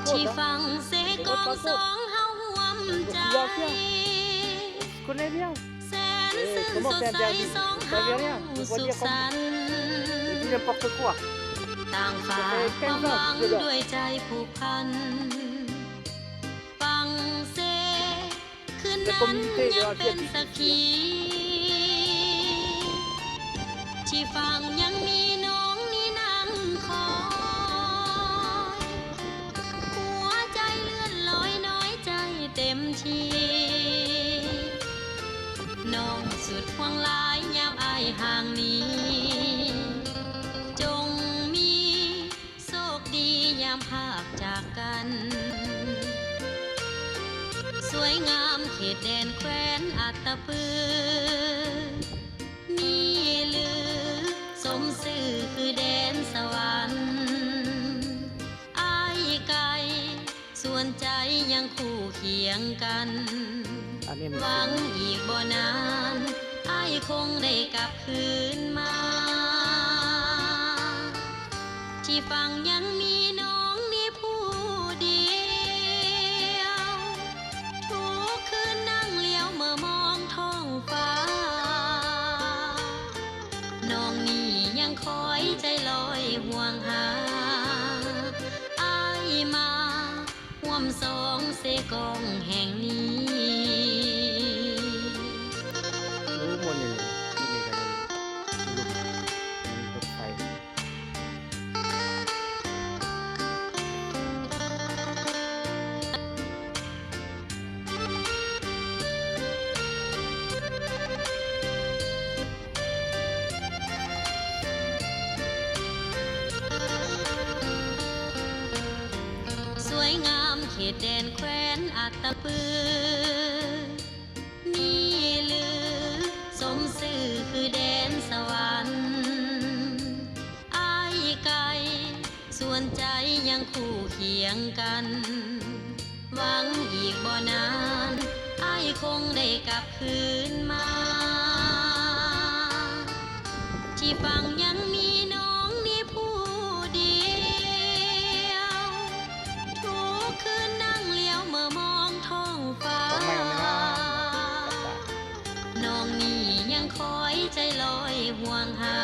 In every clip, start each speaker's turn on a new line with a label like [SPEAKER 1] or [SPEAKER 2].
[SPEAKER 1] ที่ฟังเสกองสองเฮาห่วมใจแสนซื่นสดใสสองเฮาสุขสันต์ต่างฝ่ายความหวังด้วยใจผูกพันฟังเสคืนนั้นยังเป็นสักขีที่ฟังยังมีน้องนี่นั่งคอยหัวใจเลื่อนลอยน้อยใจเต็มทีน้องสุดห่วงหลายยามอายห่างนี้จงมีโชคดียามภาคจากกันสวยงามเขตแดนแคว้นอัตตปือนี่หรือสมสื่อคือแดนสวรรค์อายไกลส่วนใจยังคู่เคียงกันหวังอีกบ่นานอายคงได้กลับคืนมาที่ฟังยังมีน้องนี่ผู้เดียวทุกคืนนั่งเลี้ยวเมื่อมองท้องฟ้าน้องนี่ยังคอยใจลอยห่วงหาอายมาห่วมสองเสกองแห่งนี้สวยงามเขตแดนแคว้นอัตตปือนี่หรือสมสื่อคือแดนสวรรค์อายไกลส่วนใจยังคู่เคียงกันหวังอีกบ่นานอายคงได้กลับคืนมาที่ฟังยังมีน้องนี่ผู้เดียวทุกคืนนั่งเลี้ยวเมื่อมองท้องฟ้าน้องนี่ยังคอยใจลอยห่วงหา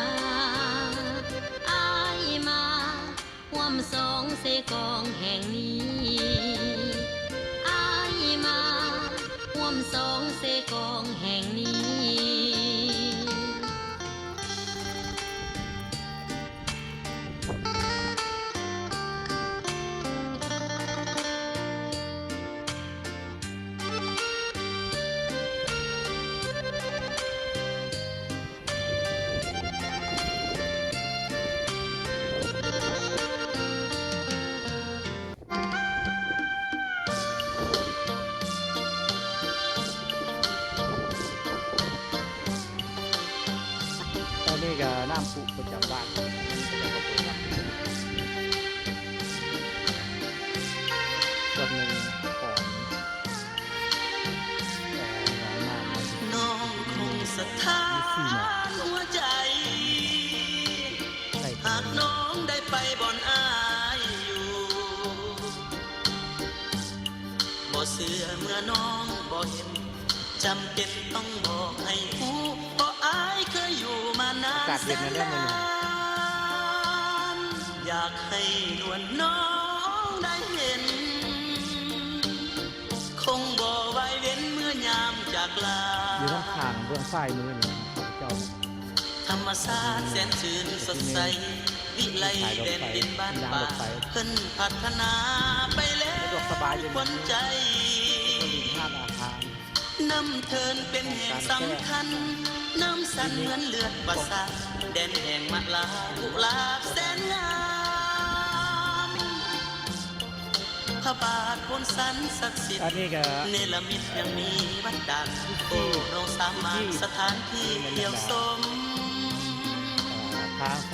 [SPEAKER 1] อายมาห่วมสองเสกองแห่งนี้อายมาห่วมสองเสกองแห่งนี้
[SPEAKER 2] นี่ก็น้ำผุประจำบ้านส่วนหนึ่งของ
[SPEAKER 3] น้องคงศรัทธาหัวใจหากน้องได้ไปบ่อนอายอยู่บ่เสื่อเมื่อน้องบ่เห็นจำเป็นต้องบอกให้ผู้บ่อายเคยอยู่มานานแสนนานอยากให้นวลน้องได้เห็นคงบ่ไว้เว้นเมื่อยามจากลา
[SPEAKER 2] อยู่ข้างข้างเบื้องซ้ายมือนี่เจ้า
[SPEAKER 3] ธรรมชาติแสนชื่นสดใสวิไลแดนดินบ้านป่าเพิ่นพัฒนาไปแล้วคนใจน้ำเทินเป็นแห่งสำคัญน้ำสันเหมือนเลือดประสาทแดนแห่งมะลากุหลาบแสนงามพระบาทบนสันศักดิ์สิทธิ์เนรมิตยังมีวัดดังโอ้เราสามารถสถานที่เดี่ยวสม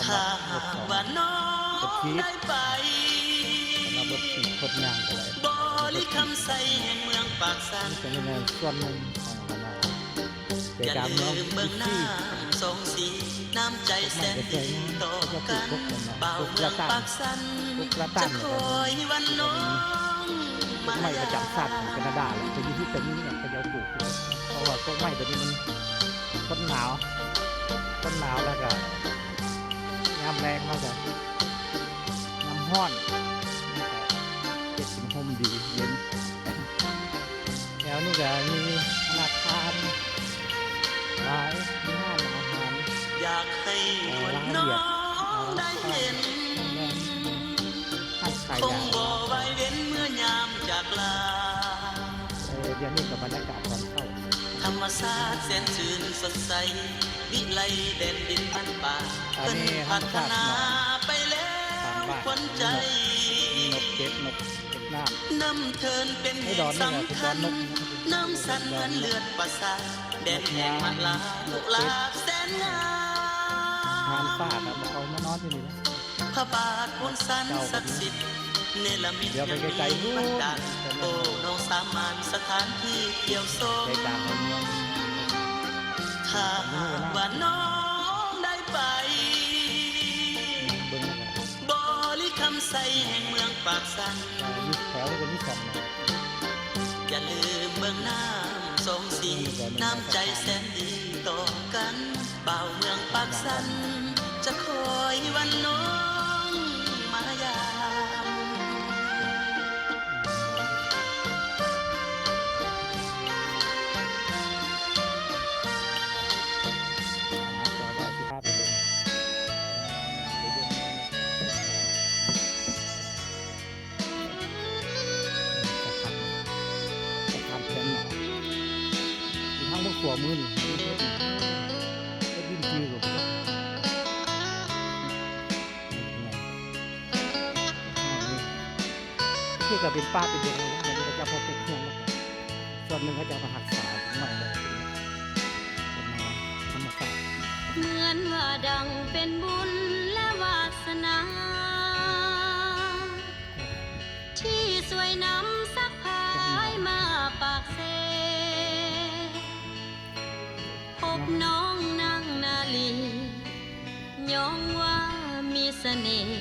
[SPEAKER 3] ถ้าหากว่าน้องได้ไปบริคำใสแห่งเมืองปากสัน
[SPEAKER 2] เป็นส่วนหนึ่งของคณะเ
[SPEAKER 3] อย่า
[SPEAKER 2] การเมือง
[SPEAKER 3] ลืมเบิ่งหน้าสองสีน้ำใจแสนดีต่อกันบ่าวเมืองปากสันจะคอยวันน้องมา
[SPEAKER 2] ไม้ประ
[SPEAKER 3] ยา
[SPEAKER 2] จำชาติของแคนาดาเลยจะอยู่ที่ตรงนี้เนี่ยเขาจะปลูกเพราะว่าต้นไม้ตัวนี้มันต้นหนาวแล้วก็ยามแรงเขาจะน้ำห้อนเก็บเป็นห่มดีเย็นแล้วนี่ก็มีธนาคารหลายมีห้างอาหาร
[SPEAKER 3] อยากให้วันน้องได้เห็น
[SPEAKER 2] ห้างขาย
[SPEAKER 3] คง
[SPEAKER 2] ยา
[SPEAKER 3] บ่ไว้เว้นเมื่อยามจากลา
[SPEAKER 2] เดี๋ยวนี้กับบรรยากาศตอนเข้า
[SPEAKER 3] ธรรมชาติแสนชื่นสดใสวิไลแดนดินพันป่าเพิ่นพัฒนาไปแล้วควันใจ
[SPEAKER 2] มีนกเก็บน้ำ
[SPEAKER 3] น้ำเทินเป็นเห
[SPEAKER 2] ให้ดอน
[SPEAKER 3] ตุ
[SPEAKER 2] นี่แหละ
[SPEAKER 3] สำคัญ
[SPEAKER 2] ดอนนก
[SPEAKER 3] น้ำสันเหมือนเลือดประสาทแดนแห่งมันลาลุกลาบแสนงาง
[SPEAKER 2] าน
[SPEAKER 3] ม
[SPEAKER 2] ฟาดอะเอามานอนที่นี่นะ
[SPEAKER 3] พระบาทพ้นสันศักดิ์สิทธิ์เนรมิต
[SPEAKER 2] เดี๋ยวไป
[SPEAKER 3] ยังมี
[SPEAKER 2] ไกลๆนู่น
[SPEAKER 3] บันดาลโอ้น้องสามานสถานที่เที่ยวชม
[SPEAKER 2] ใจกลางของเมือง
[SPEAKER 3] ถ้าหากว่าน้องได้ไป
[SPEAKER 2] เบิ้งนะครับ
[SPEAKER 3] บริคำใสแห่งเมืองปากสัน
[SPEAKER 2] ยุคแถวนี่ก็มีสองหน่อย
[SPEAKER 3] อย่าลืมเบื้องน้ำสองสีน้ำใจแสนดีต่อกันบ่าวเมืองปากสัน จะคอยวันน้องมายาม
[SPEAKER 2] จอได้สิภาพไปเลยจะทำแคมป์หน่อยมีทั้งพวกขัวมือนี่ก็ดิ้นจืดกับที่ก็เป็นป้าเป็นเด็กนะเดี๋ยวจะพอเป็นเครื่องแล้วส่วนหนึ่งเขาจะมาหักษาใหม่เลยธรรมชาติ
[SPEAKER 1] เหมือนว่าดังเป็นบุญและวาสนา ที่สวยนำสักพายมาปากเซ พบน้องนางนาลีย้องว่ามีเสน่ห์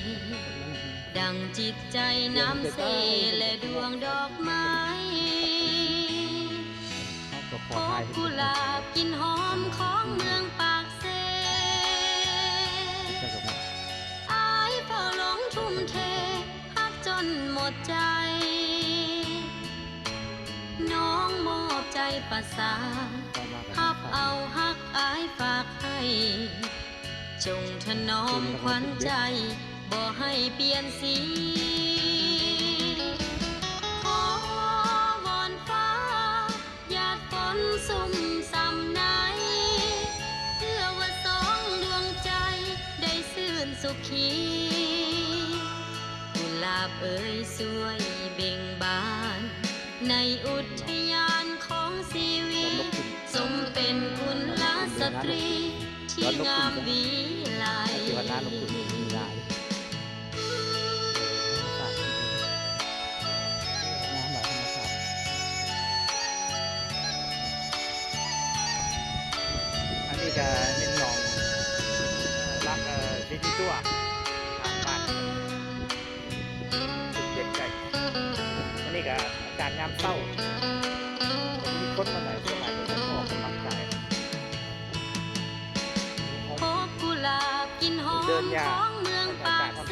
[SPEAKER 1] ดังจิตใจน้ำเสและดวงดอกไม้ พบกุหลาบกลินหอมของเมืองปากเซ อายเฝ้าหลงทุ่มเทฮักจนหมดใจ น้องมอบใจประสานฮับเอาฮักอายฝากให้ จงถนอมขวัญใจบ่ให้เปลี่ยนสี ขอวอนฟ้าหยาดฝนสุ่มส่ำไหนเพื่อว่าสองดวงใจได้ซื่นสุขีกุหลาบเอ่ยสวยเบ่งบาน ในอุทยานของชีวิตสมเป็นกุลสตรีที่งามวิไล
[SPEAKER 2] เทวดาลงทุนมีได้น้ำไหลธรรมชาติอันนี้ก็เป็นหนองรักดิจิตัวทางบ้านสุดเด็ดใจอันนี้ก็อาการยามเศร้ามีคนมาไหนสมัยนี้ก็ออกกำลังกาย
[SPEAKER 1] พบกุหลาบกลินหอมของเมืองปากเซ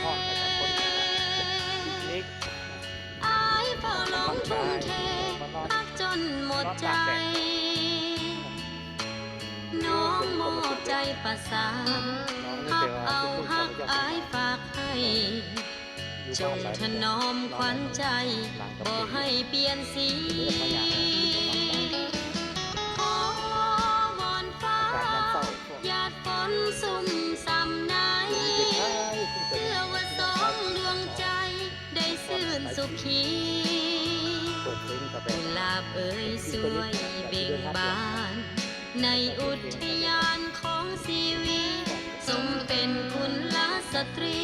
[SPEAKER 2] นิก
[SPEAKER 1] อายเฝ้าหลงทุ่มเทฮักจนหมดใจ น้องมอบใจประสานฮับเอาฮักอายฝากให้ จงถนอมขวัญใจบ่ให้เปลี่ยนสีขอวอนฟ้าหยาดฝนสุ่มส่ำไหนเพื่อว่าสองดวงใจได้ซื่นสุขีกุหลาบเอ่ยสวยเบ่งบาน ในอุทยานของชีวิตสมเป็นกุลสตรี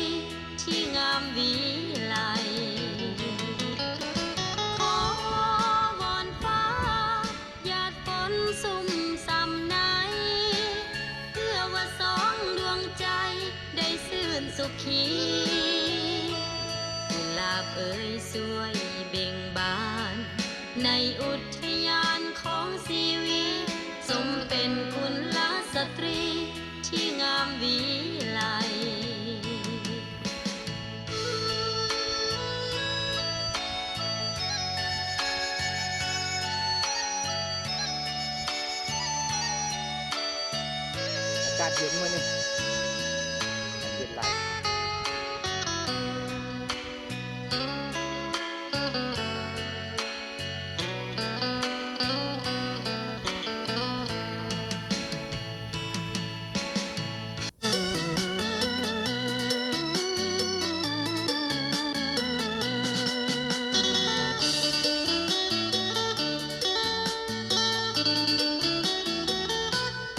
[SPEAKER 1] ที่งามวิไล ขอวอนฟ้าหยาดฝนสุ่มส่ำไหน
[SPEAKER 2] าศเย็นมื้อนี้เย็นหลาย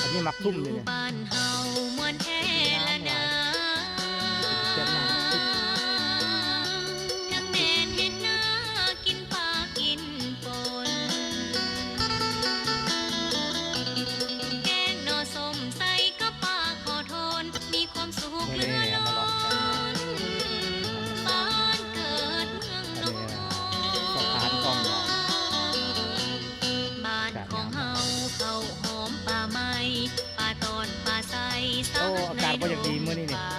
[SPEAKER 2] อันนี้มัก
[SPEAKER 1] อ
[SPEAKER 2] ทุ่ม
[SPEAKER 1] ยู่
[SPEAKER 2] เลยเนี่ย
[SPEAKER 1] บ้านเฮามวนแท้ละนา
[SPEAKER 2] เจ็บมากทุ่ม
[SPEAKER 1] ทั้งแม่นเฮ็ดนากินปลากินปนแกงหน่อส้มใส่กับปลาขอโทนมีความสุขเหลือล้นบ้านเกิดเมืองนอน
[SPEAKER 2] สะพานกล้องยาว
[SPEAKER 1] บ้านของเฮาเขาหอมป่าไม้ป่าตอนป่าใส
[SPEAKER 2] โอ้อากาศบ่อย่างดีมื้อนี้นี่
[SPEAKER 1] ป่า